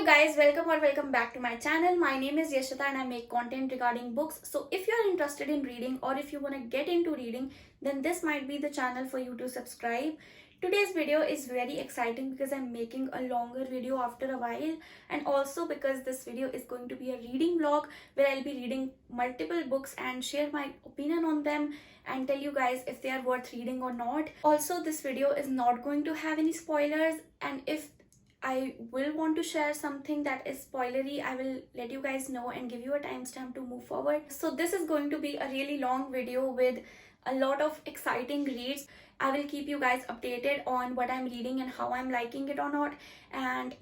guys, welcome back to my channel. My name is Yashita and I make content regarding books. So if you are interested in reading or if you want to get into reading, then this might be the channel for you to subscribe. Today's video is very exciting because I'm making a longer video after a while, and also because this video is going to be a reading vlog where I'll be reading multiple books and share my opinion on them and tell you guys if they are worth reading or not. Also, this video is not going to have any spoilers, and if I will want to share something that is spoilery, I will let you guys know and give you a timestamp to move forward. So this is going to be a really long video with a lot of exciting reads. I will keep you guys updated on what I'm reading and how I'm liking it or not. And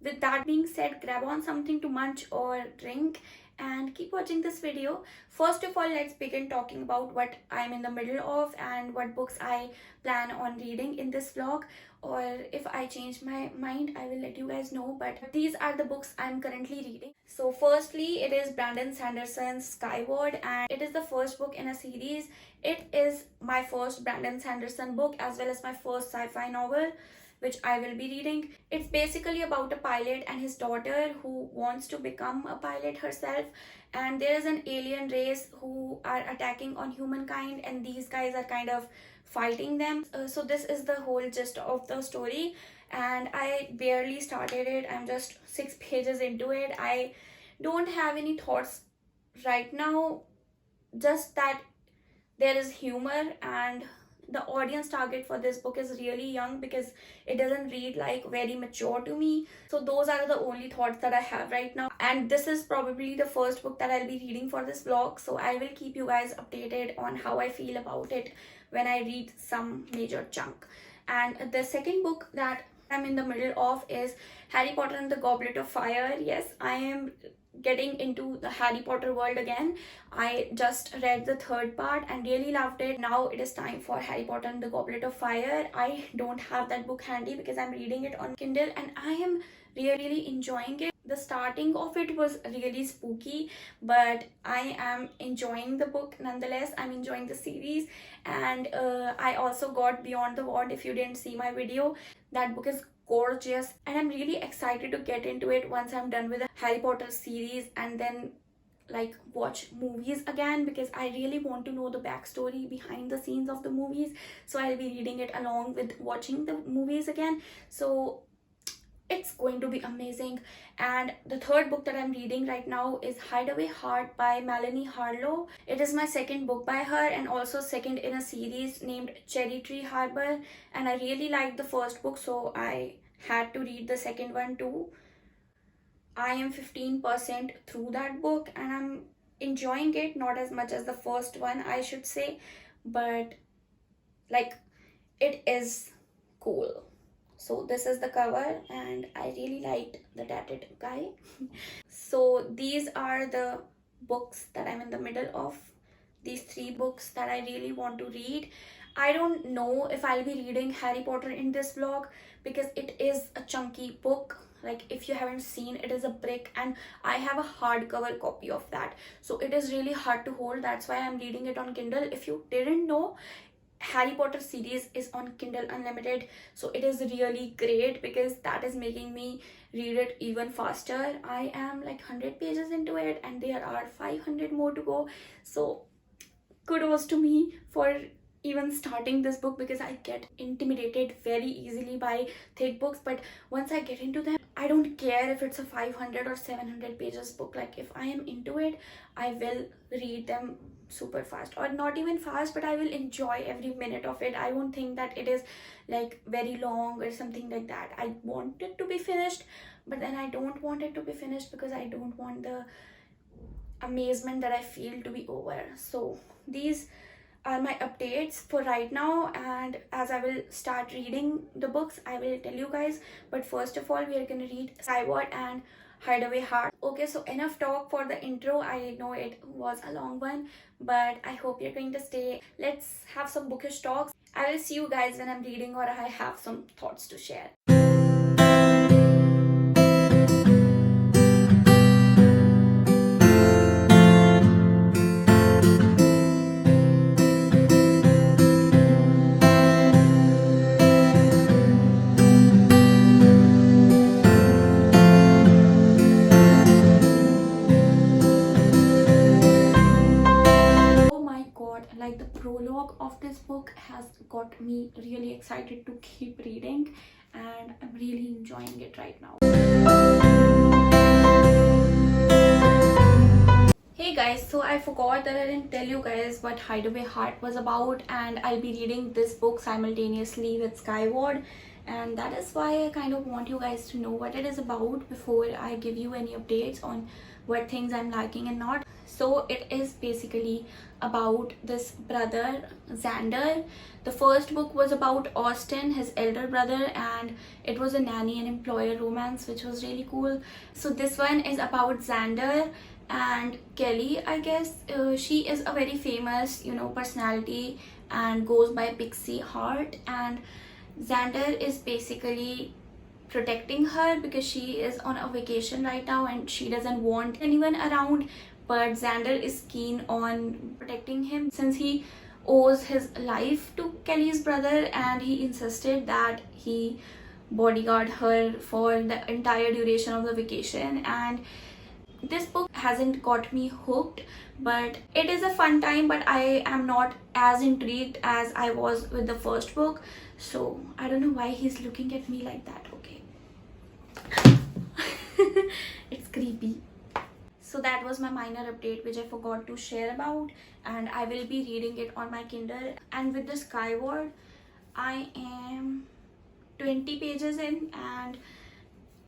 with that being said, grab on something to munch or drink and keep watching this video. First of all, let's begin talking about what I'm in the middle of and what books I plan on reading in this vlog. Or if I change my mind, I will let you guys know, but these are the books I'm currently reading. So firstly, it is Brandon Sanderson's Skyward, and it is the first book in a series. It is my first Brandon Sanderson book as well as my first sci-fi novel which I will be reading. It's basically about a pilot and his daughter who wants to become a pilot herself, and there is an alien race who are attacking on humankind, and these guys are kind of fighting them. So this is the whole gist of the story, and I barely started it. I'm just 6 pages into it. I don't have any thoughts right now, just that there is humor, and the audience target for this book is really young because it doesn't read like very mature to me. So those are the only thoughts that I have right now, and this is probably the first book that I'll be reading for this vlog, so I will keep you guys updated on how I feel about it when I read some major chunk. And the second book that I'm in the middle of is Harry Potter and the Goblet of Fire. Yes, I am getting into the Harry Potter world again. I just read the third part and really loved it. Now it is time for Harry Potter and the Goblet of Fire. I don't have that book handy because I'm reading it on Kindle, and I am really enjoying it. The starting of it was really spooky, but I am enjoying the book nonetheless. I'm enjoying the series, and I also got Beyond the Wand. If you didn't see my video, that book is gorgeous, and I'm really excited to get into it once I'm done with the Harry Potter series and then like watch movies again, because I really want to know the backstory behind the scenes of the movies. So I'll be reading it along with watching the movies again. So it's going to be amazing. And the third book that I'm reading right now is Hideaway Heart by Melanie Harlow. It is my second book by her and also second in a series named Cherry Tree Harbor, and I really liked the first book, so I had to read the second one too. I am 15% through that book and I'm enjoying it, not as much as the first one I should say, but like it is cool. So this is the cover and I really liked the tatted guy. So these are the books that I'm in the middle of. These 3 books that I really want to read. I don't know if I'll be reading Harry Potter in this vlog because it is a chunky book. Like if you haven't seen, it is a brick and I have a hardcover copy of that. So it is really hard to hold. That's why I'm reading it on Kindle. If you didn't know, Harry Potter series is on Kindle Unlimited, so it is really great because that is making me read it even faster. I am like 100 pages into it and there are 500 more to go, so kudos to me for even starting this book, because I get intimidated very easily by thick books, but once I get into them, I don't care if it's a 500 or 700 pages book. Like if I am into it, I will read them super fast, or not even fast, but I will enjoy every minute of it. I won't think that it is like very long or something like that. I want it to be finished, but then I don't want it to be finished because I don't want the amazement that I feel to be over. So these are my updates for right now, and as I will start reading the books, I will tell you guys. But first of all, we are gonna read Skyward and Hideaway Heart. Okay, so enough talk for the intro. I know it was a long one, but I hope you're going to stay. Let's have some bookish talks. I will see you guys when I'm reading or I have some thoughts to share. prologue of this book has got me really excited to keep reading, and I'm really enjoying it right now. Hey guys, so I forgot that I didn't tell you guys what Hideaway Heart was about, and I'll be reading this book simultaneously with Skyward, and that is why I kind of want you guys to know what it is about before I give you any updates on what things I'm liking and not. So it is basically about this brother Xander. The first book was about Austin, his elder brother, and it was a nanny and employer romance, which was really cool. So this one is about Xander and Kelly, I guess. She is a very famous, personality and goes by Pixie Heart, and Xander is basically protecting her because she is on a vacation right now and she doesn't want anyone around, but Xander is keen on protecting him since he owes his life to Kelly's brother, and he insisted that he bodyguard her for the entire duration of the vacation. And this book hasn't got me hooked, but it is a fun time, but I am not as intrigued as I was with the first book. So I don't know why he's looking at me like that. Okay. It's creepy. So that was my minor update which I forgot to share about, and I will be reading it on my Kindle. And with the Skyward, I am 20 pages in, and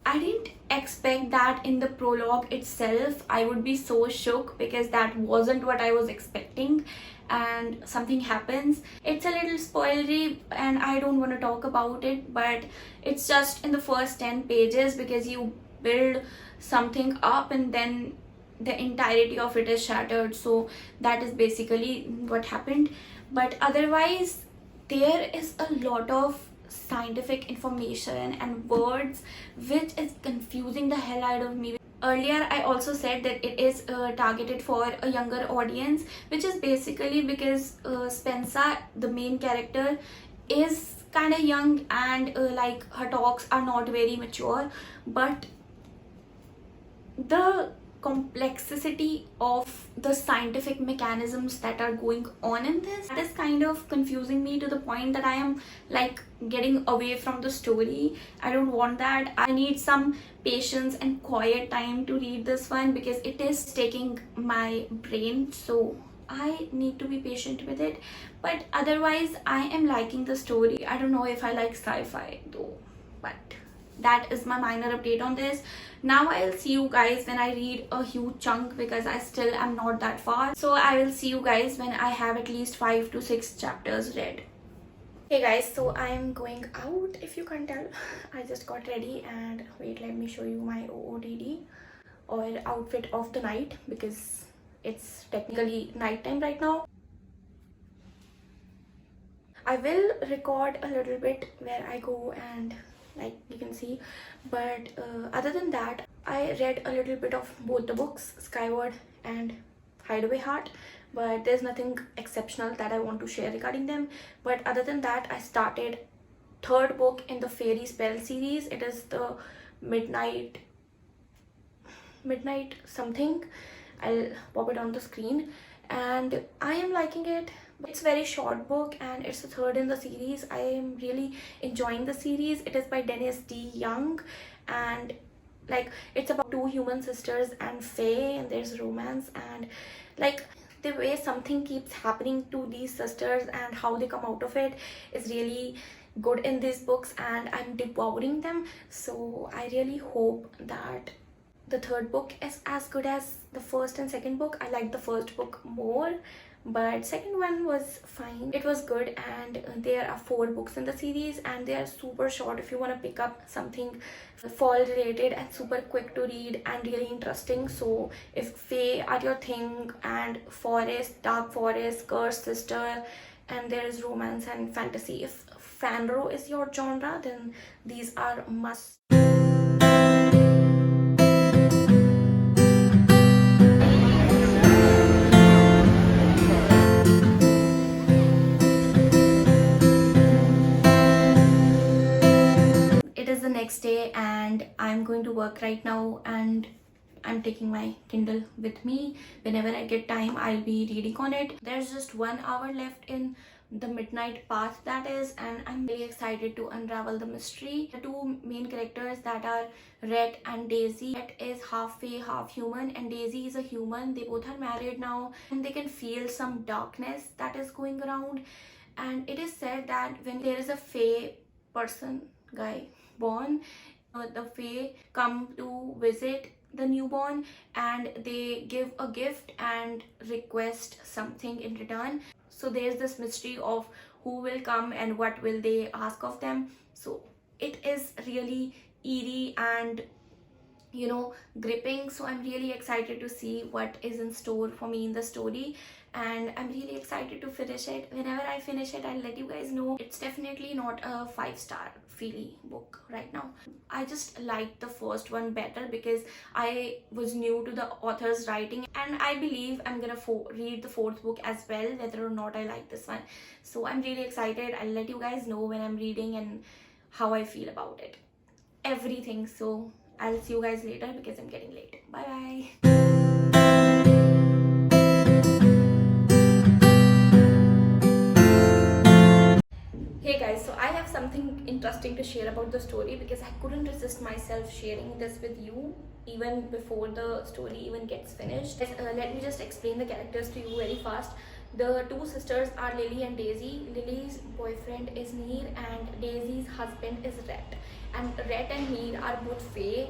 I didn't expect that in the prologue itself I would be so shook, because that wasn't what I was expecting, and something happens. It's a little spoilery and I don't want to talk about it, but it's just in the first 10 pages because you build something up and then the entirety of it is shattered. So that is basically what happened. But otherwise, there is a lot of scientific information and words which is confusing the hell out of me. Earlier I also said that it is targeted for a younger audience, which is basically because Spencer, the main character, is kind of young, and like her talks are not very mature, but the complexity of the scientific mechanisms that are going on in this, that is kind of confusing me to the point that I am like getting away from the story. I don't want that. I need some patience and quiet time to read this one because it is taking my brain, so I need to be patient with it. But otherwise I am liking the story. I don't know if I like sci-fi though, but that is my minor update on this. Now I'll see you guys when I read a huge chunk, because I still am not that far. So I will see you guys when I have at least 5 to 6 chapters read. Hey guys, so I am going out, if you can't tell. I just got ready, and wait, let me show you my OOTD, or outfit of the night, because it's technically nighttime right now. I will record a little bit where I go and like you can see, but other than that, I read a little bit of both the books, Skyward and Hideaway Heart, but there's nothing exceptional that I want to share regarding them. But other than that, I started third book in the Fairy Spell series. It is the midnight something. I'll pop it on the screen, and I am liking it. It's a very short book and it's the third in the series. I am really enjoying the series. It is by Dennis D. Young, and like it's about two human sisters and Faye, and there's romance, and like the way something keeps happening to these sisters and how they come out of it is really good in these books, and I'm devouring them. So I really hope that the third book is as good as the first and second book. I like the first book more, but second one was fine. It was good, and there are 4 books in the series, and they are super short if you want to pick up something fall related and super quick to read and really interesting. So if Fae are your thing, and forest, dark forest, cursed sister, and there is romance and fantasy, if fanro is your genre, then these are must. Next day, and I'm going to work right now, and I'm taking my Kindle with me. Whenever I get time, I'll be reading on it. There's just 1 hour left in the midnight path, that is, and I'm really excited to unravel the mystery. The two main characters that are Rhett and Daisy. Rhett is half fae, half human, and Daisy is a human. They both are married now, and they can feel some darkness that is going around. And it is said that when there is a fae person, guy, born, the fae come to visit the newborn, and they give a gift and request something in return. So there's this mystery of who will come and what will they ask of them. So it is really eerie and gripping. So I'm really excited to see what is in store for me in the story, and I'm really excited to finish it. Whenever I finish it, I'll let you guys know. It's definitely not a 5-star feely book right now. I just liked the first one better because I was new to the author's writing, and I believe I'm gonna read the fourth book as well, whether or not I like this one. So I'm really excited. I'll let you guys know when I'm reading and how I feel about it, everything. So I'll see you guys later because I'm getting late. Bye bye. Hey guys, so I have something interesting to share about the story because I couldn't resist myself sharing this with you even before the story even gets finished. Let me just explain the characters to you very fast. The two sisters are Lily and Daisy. Lily's boyfriend is Neer and Daisy's husband is Rhett. And Rhett and Neer are both fae.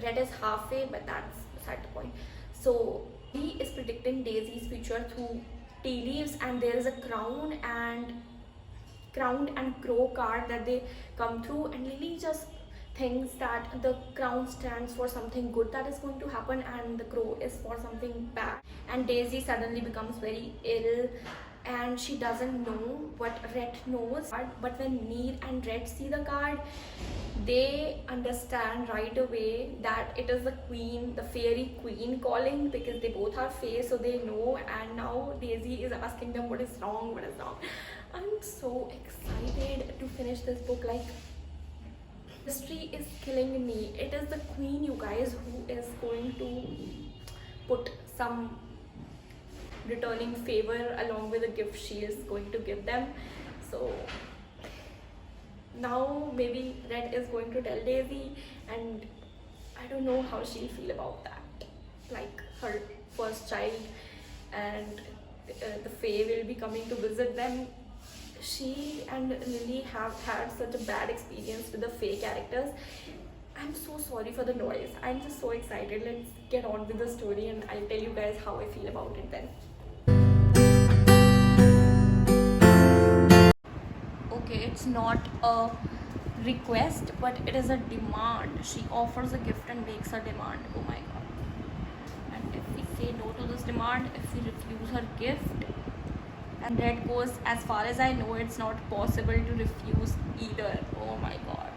Rhett is half fae, but that's beside the point. So he is predicting Daisy's future through tea leaves, and there is a crowned and crow card that they come through, and Lily just thinks that the crown stands for something good that is going to happen and the crow is for something bad. And Daisy suddenly becomes very ill and she doesn't know what Rhett knows. But when Neer and Rhett see the card, they understand right away that it is the queen, the fairy queen calling, because they both are fae, so they know. And now Daisy is asking them what is wrong. I'm so excited to finish this book. Like, mystery is killing me. It is the queen, you guys, who is going to put some returning favor along with the gift she is going to give them. So now maybe Red is going to tell Daisy, and I don't know how she'll feel about that. Like, her first child and the Fae will be coming to visit them. She and Lily have had such a bad experience with the Fae characters. I'm so sorry for the noise. I'm just so excited. Let's get on with the story and I'll tell you guys how I feel about it then. Okay, it's not a request, but it is a demand. She offers a gift and makes a demand. Oh my god. And if we say no to this demand, if we refuse her gift, and Red goes, as far as I know, it's not possible to refuse either. Oh my god.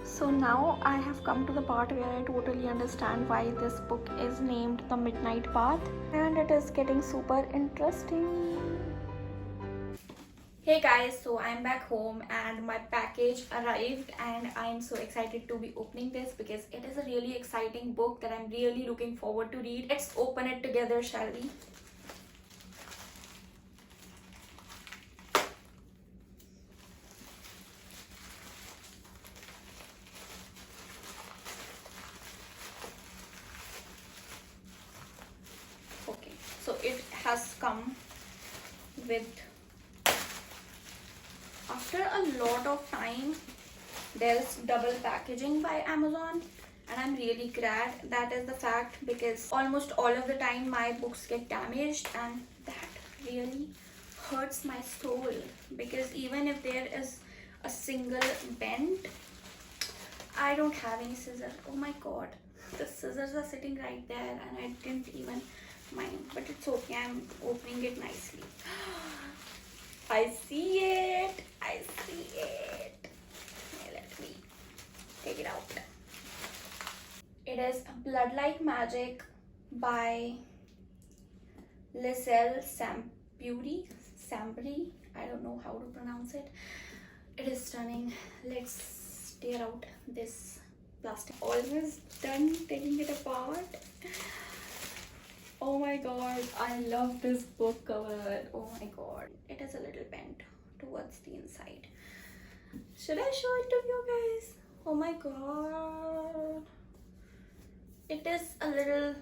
So now I have come to the part where I totally understand why this book is named The Midnight Path, and it is getting super interesting. Hey guys, so I'm back home and my package arrived and I'm so excited to be opening this because it is a really exciting book that I'm really looking forward to read. Let's open it together, shall we? Okay, so it has come with, after a lot of time, there's double packaging by Amazon, and I'm really glad that is the fact, because almost all of the time my books get damaged and that really hurts my soul, because even if there is a single bend, I don't have any scissors. Oh my god, the scissors are sitting right there and I didn't even mind, but it's okay, I'm opening it nicely. I see it. Let me take it out. It is Blood Like Magic by Liselle Samburi. I don't know how to pronounce it. It is stunning. Let's tear out this plastic. Almost done taking it apart. Oh my god, I love this book cover. Oh my god. It is a little bent towards the inside. Should I show it to you guys? Oh my god. It is a little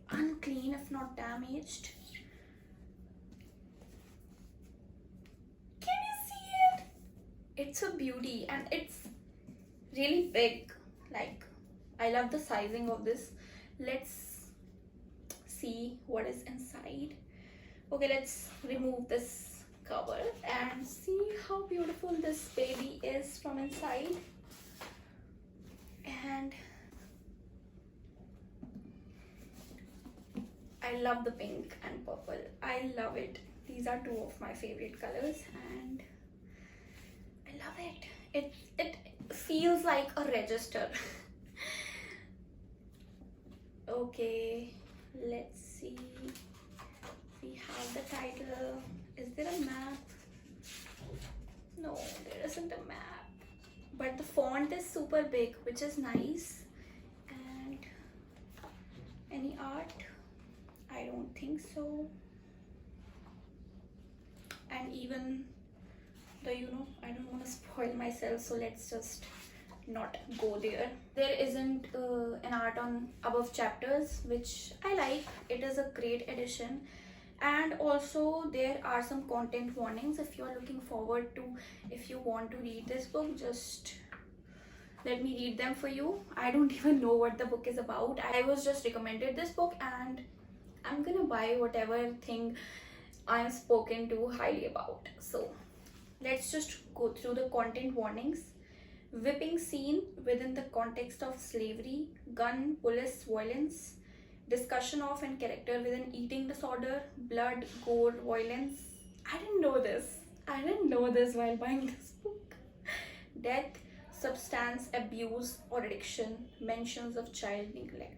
unclean if not damaged. Can you see it? It's a beauty and it's really big. Like, I love the sizing of this. Let's see what is inside. Okay, let's remove this cover and see how beautiful this baby is from inside. And I love the pink and purple. I love it. These are two of my favorite colors and I love it. It feels like a register. Okay, let's see. We have the title. Is there a map? No, there isn't a map. But the font is super big, which is nice. And any art? I don't think so. And even though, you know, I don't want to spoil myself, so let's just not go there. There isn't an art on above chapters, which I like. It is a great addition. And also there are some content warnings. If you are looking forward to, if you want to read this book, just let me read them for you. I don't even know what the book is about. I was just recommended this book and I'm gonna buy whatever thing I'm spoken to highly about. So let's just go through the content warnings. Whipping scene within the context of slavery, gun, police violence, discussion of and character within eating disorder, blood, gore, violence. I didn't know this. I didn't know this while buying this book. Death, substance abuse or addiction, mentions of child neglect.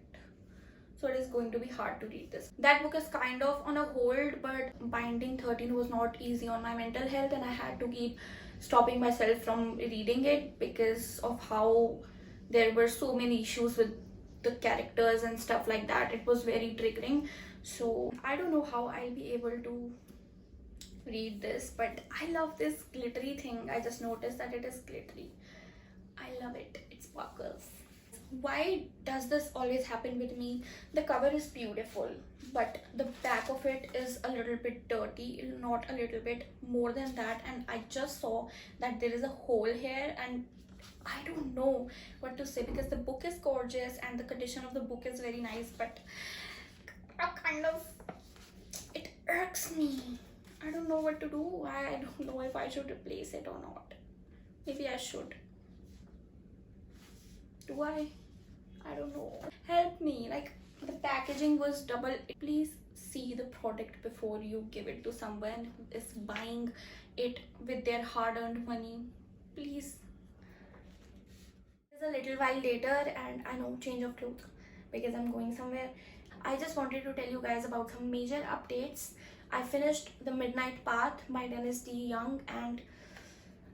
So it is going to be hard to read this. That book is kind of on a hold, but binding 13 was not easy on my mental health and I had to keep stopping myself from reading it because of how there were so many issues with the characters and stuff like that. It was very triggering. So I don't know how I'll be able to read this, but I love this glittery thing. I just noticed that it is glittery. I love it. It sparkles. Why does this always happen with me? The cover is beautiful, but the back of it is a little bit dirty, not a little bit, more than that. And I just saw that there is a hole here and I don't know what to say because the book is gorgeous and the condition of the book is very nice, but it irks me. I don't know what to do. I don't know if I should replace it or not. Maybe I should. Do I? I don't know. Help me. Like, the packaging was double. Please see the product before you give it to someone who is buying it with their hard-earned money. Please. It's a little while later and I know, change of clothes because I'm going somewhere. I just wanted to tell you guys about some major updates. I finished The Midnight Path by Yashita Young and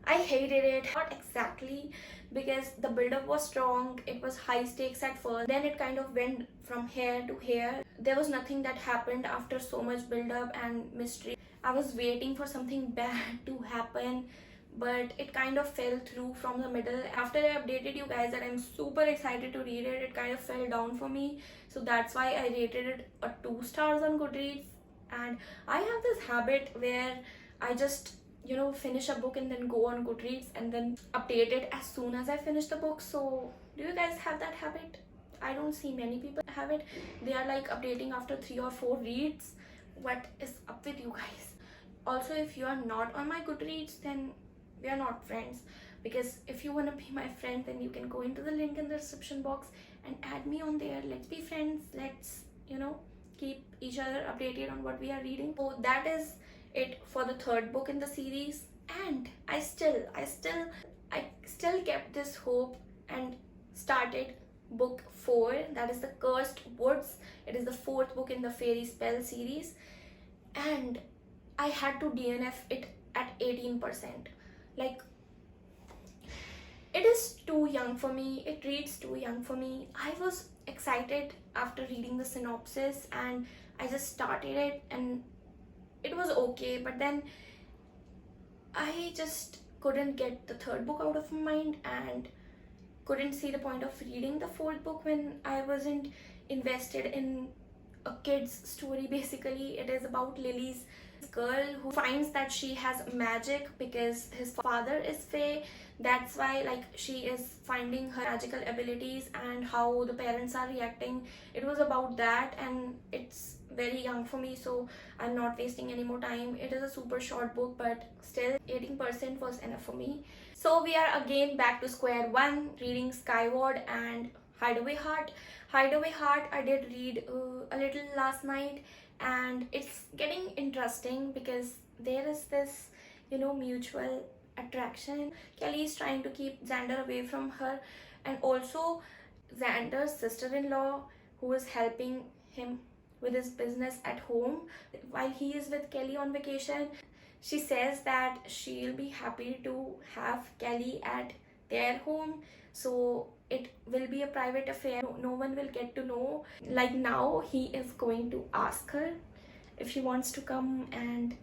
I hated it. Not exactly, because the build-up was strong, it was high stakes at first, then it kind of went from here to here. There was nothing that happened after so much build-up and mystery. I was waiting for something bad to happen, but it kind of fell through from the middle. After I updated you guys that I'm super excited to read it, it kind of fell down for me. So that's why I rated it a 2 stars on Goodreads. And I have this habit where I just, you know, finish a book and then go on Goodreads and then update it as soon as I finish the book. So do you guys have that habit? I don't see many people have it. They are like updating after 3 or 4 reads. What is up with you guys? Also, if you are not on my Goodreads, then we are not friends, because if you want to be my friend, then you can go into the link in the description box and add me on there. Let's be friends. Let's, you know, keep each other updated on what we are reading. So that is it for the 3rd book in the series, and I still kept this hope and started book 4, that is the Cursed Woods. It is the 4th book in the fairy spell series, and I had to DNF it at 18%. Like, young for me. It reads too young for me. I was excited after reading the synopsis and I just started it and it was okay, but then I just couldn't get the third book out of my mind and couldn't see the point of reading the fourth book when I wasn't invested in a kid's story. Basically, it is about Lily's girl who finds that she has magic because his father is Fae. That's why like she is finding her magical abilities and how the parents are reacting. It was about that and it's very young for me, so I'm not wasting any more time. It is a super short book, but still 18% was enough for me. So we are again back to square one, reading Skyward and Hideaway Heart. Hideaway Heart I did read a little last night and it's getting interesting because there is this, mutual attraction. Kelly is trying to keep Xander away from her, and also Xander's sister-in-law who is helping him with his business at home while he is with Kelly on vacation. She says that she'll be happy to have Kelly at their home, so it will be a private affair. No one will get to know. Like now he is going to ask her if she wants to come, and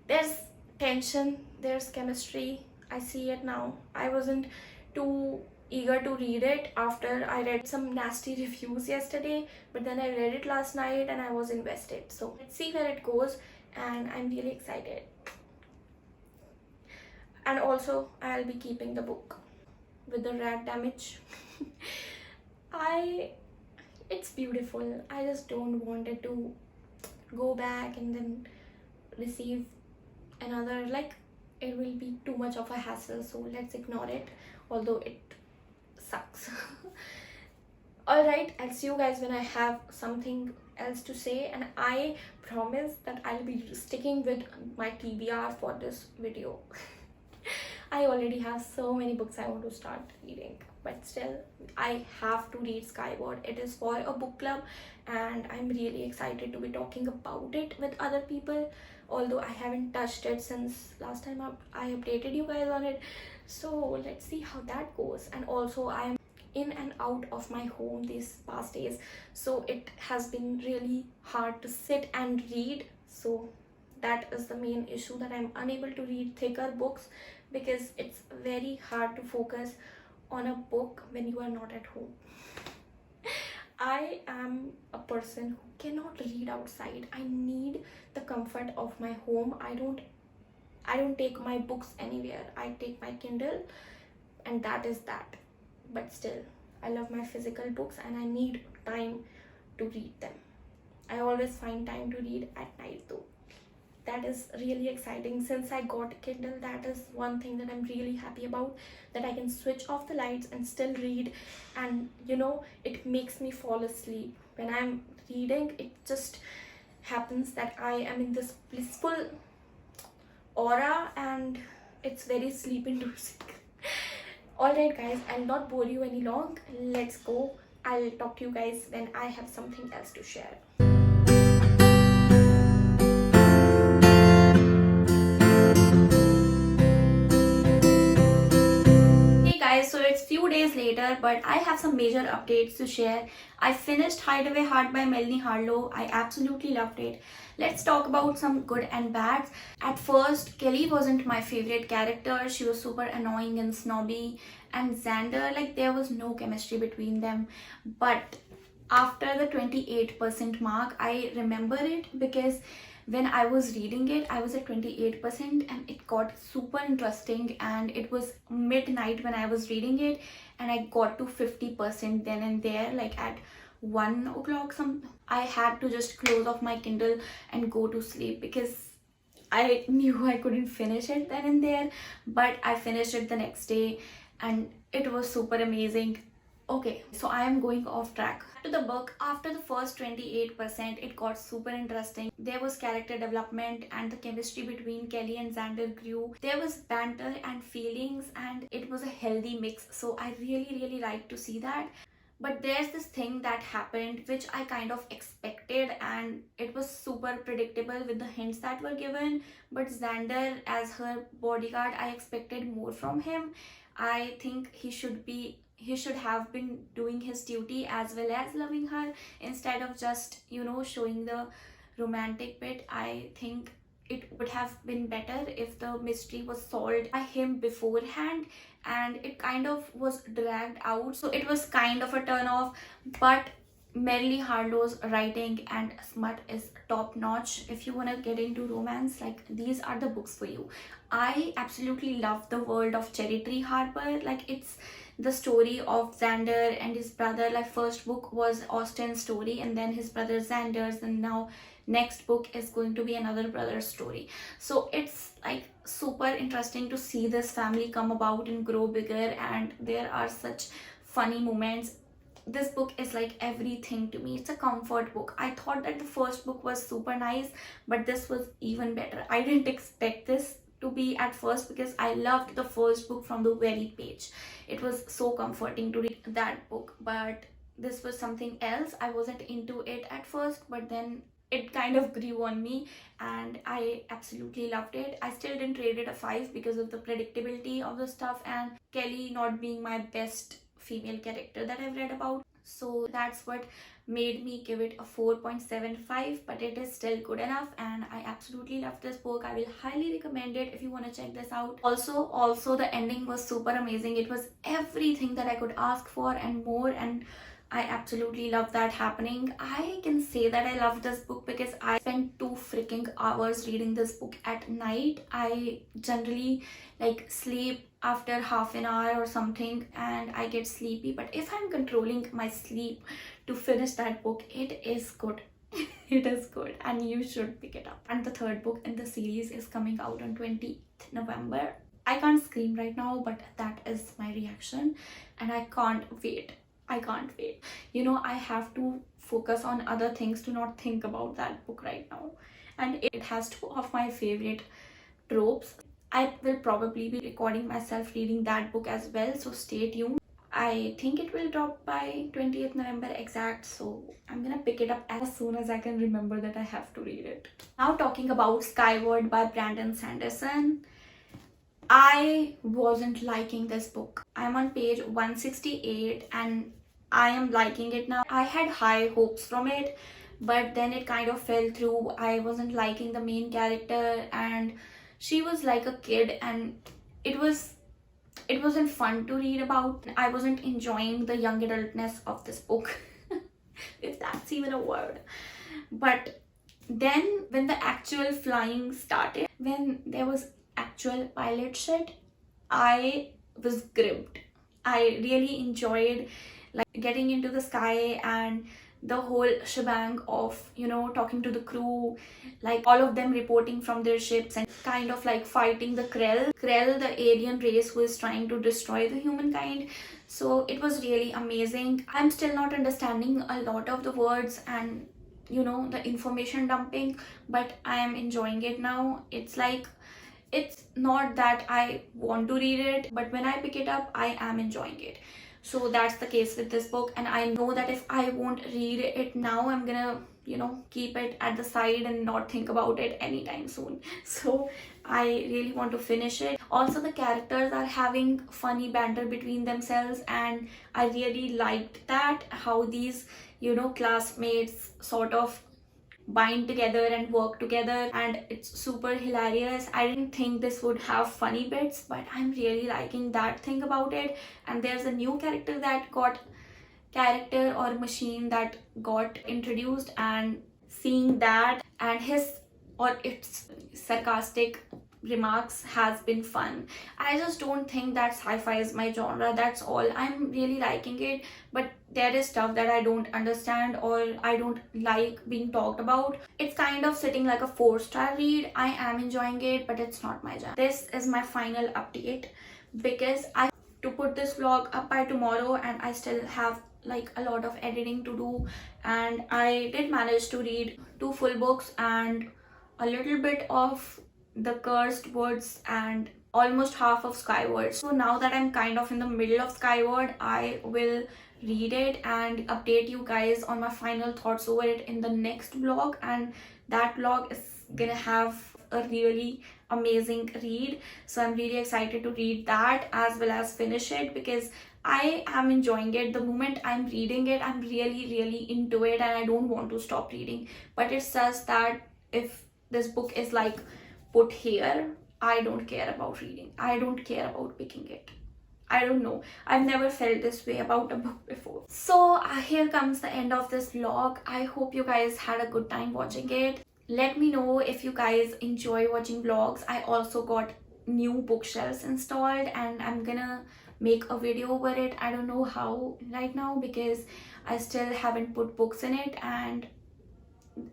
there's tension, there's chemistry. I see it now. I wasn't too eager to read it after I read some nasty reviews yesterday, but then I read it last night and I was invested. So let's see where it goes, and I'm really excited. And also I'll be keeping the book with the rat damage. It's beautiful. I just don't want it to go back and then receive another, like it will be too much of a hassle, so let's ignore it, although it sucks. Alright, I'll see you guys when I have something else to say, and I promise that I'll be sticking with my TBR for this video. I already have so many books I want to start reading, but still I have to read Skyward. It is for a book club and I'm really excited to be talking about it with other people, although I haven't touched it since last time I updated you guys on it. So let's see how that goes. And also I'm in and out of my home these past days, so it has been really hard to sit and read. So that is the main issue, that I'm unable to read thicker books because it's very hard to focus on a book when you are not at home. I am a person who cannot read outside. I need the comfort of my home. I don't take my books anywhere. I take my Kindle and that is that. But still, I love my physical books and I need time to read them. I always find time to read at night though. That is really exciting. Since I got Kindle, that is one thing that I'm really happy about, that I can switch off the lights and still read, and it makes me fall asleep. When I'm reading, it just happens that I am in this blissful aura and it's very sleep inducing. Alright guys, I'll not bore you any long. Let's go. I'll talk to you guys when I have something else to share. So it's few days later, but I have some major updates to share. I finished Hideaway Heart by Melanie Harlow. I absolutely loved it. Let's talk about some good and bads. At first, Kelly wasn't my favorite character. She was super annoying and snobby, and Xander, like there was no chemistry between them. But after the 28% mark, I remember it because when I was reading it, I was at 28% and it got super interesting, and it was midnight when I was reading it and I got to 50% then and there, like at 1 o'clock some. I had to just close off my Kindle and go to sleep because I knew I couldn't finish it then and there, but I finished it the next day and it was super amazing. Okay, so I am going off track. To the book, after the first 28%, it got super interesting. There was character development and the chemistry between Kelly and Xander grew. There was banter and feelings and it was a healthy mix. So I really liked to see that. But there's this thing that happened which I kind of expected, and it was super predictable with the hints that were given. But Xander, as her bodyguard, I expected more from him. I think he should have been doing his duty as well as loving her, instead of just, showing the romantic bit. I think it would have been better if the mystery was solved by him beforehand, and it kind of was dragged out, so it was kind of a turn off. But Merrily Harlow's writing and smut is top notch. If you want to get into romance, like, these are the books for you. I absolutely love the world of Cherry Tree Harbor. Like, it's the story of Xander and his brother. Like, first book was Austen's story, and then his brother Xander's, and now next book is going to be another brother's story. So it's like super interesting to see this family come about and grow bigger, and there are such funny moments. This book is like everything to me. It's a comfort book. I thought that the first book was super nice, but this was even better. I didn't expect this to be at first, because I loved the first book from the very page. It was so comforting to read that book, but this was something else. I wasn't into it at first, but then it kind of grew on me, and I absolutely loved it. I still didn't rate it a 5 because of the predictability of the stuff, and Kelly not being my best female character that I've read about. So that's what made me give it a 4.75, but it is still good enough, and I absolutely love this book. I will highly recommend it if you want to check this out. Also the ending was super amazing. It was everything that I could ask for and more, and I absolutely love that happening. I can say that I love this book because I spent 2 freaking hours reading this book at night. I generally like sleep after half an hour or something, and I get sleepy, but if I'm controlling my sleep to finish that book, it is good. It is good, and you should pick it up. And the third book in the series is coming out on 20th November. I can't scream right now, but that is my reaction, and I can't wait. I can't wait. I have to focus on other things to not think about that book right now. And it has 2 of my favorite tropes. I will probably be recording myself reading that book as well, so stay tuned. I think it will drop by 20th November exact, so I'm gonna pick it up as soon as I can remember that I have to read it. Now, talking about Skyward by Brandon Sanderson. I wasn't liking this book. I'm on page 168 and I am liking it now. I had high hopes from it, but then it kind of fell through. I wasn't liking the main character, and she was like a kid, and it wasn't fun to read about. I wasn't enjoying the young adultness of this book, if that's even a word. But then when the actual flying started, when there was actual pilot shit, I was gripped. I really enjoyed like getting into the sky and the whole shebang of talking to the crew, like all of them reporting from their ships and kind of like fighting the Krell, the alien race who is trying to destroy the humankind. So it was really amazing. I'm still not understanding a lot of the words and the information dumping, but I am enjoying it now. It's not that I want to read it, but when I pick it up, I am enjoying it. So that's the case with this book, and I know that if I won't read it now, I'm gonna keep it at the side and not think about it anytime soon. So I really want to finish it. Also, the characters are having funny banter between themselves, and I really liked that, how these classmates sort of bind together and work together, and it's super hilarious. I didn't think this would have funny bits, but I'm really liking that thing about it. And there's a new character or machine that got introduced, and seeing that and his or its sarcastic remarks has been fun. I just don't think that sci-fi is my genre, that's all. I'm really liking it, but there is stuff that I don't understand or I don't like being talked about. It's kind of sitting like a 4-star read. I am enjoying it, but it's not my genre. This is my final update because I have to put this vlog up by tomorrow, and I still have like a lot of editing to do. And I did manage to read 2 full books and a little bit of The Cursed Woods and almost half of Skyward. So now that I'm kind of in the middle of Skyward, I will read it and update you guys on my final thoughts over it in the next vlog. And that vlog is gonna have a really amazing read. So I'm really excited to read that as well as finish it, because I am enjoying it. The moment I'm reading it, I'm really into it and I don't want to stop reading. But it's just that if this book is like put here, I don't care about reading. I don't care about picking it. I don't know. I've never felt this way about a book before. So here comes the end of this vlog. I hope you guys had a good time watching it. Let me know if you guys enjoy watching vlogs. I also got new bookshelves installed and I'm gonna make a video over it. I don't know how right now because I still haven't put books in it and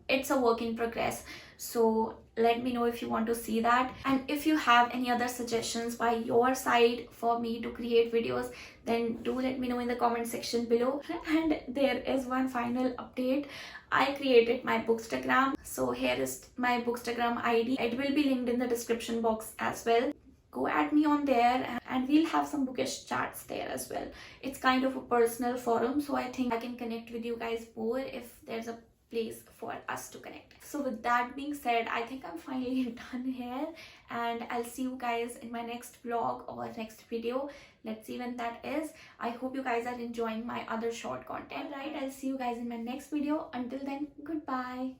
it's a work in progress. So let me know if you want to see that, and if you have any other suggestions by your side for me to create videos, then do let me know in the comment section below. And there is one final update. I created my bookstagram, so here is my bookstagram ID. It will be linked in the description box as well. Go add me on there and we'll have some bookish chats there as well. It's kind of a personal forum, so I think I can connect with you guys more if there's a place for us to connect. So with that being said, I think I'm finally done here and I'll see you guys in my next vlog or next video. Let's see when that is. I hope you guys are enjoying my other short content. Right, I'll see you guys in my next video. Until then, goodbye.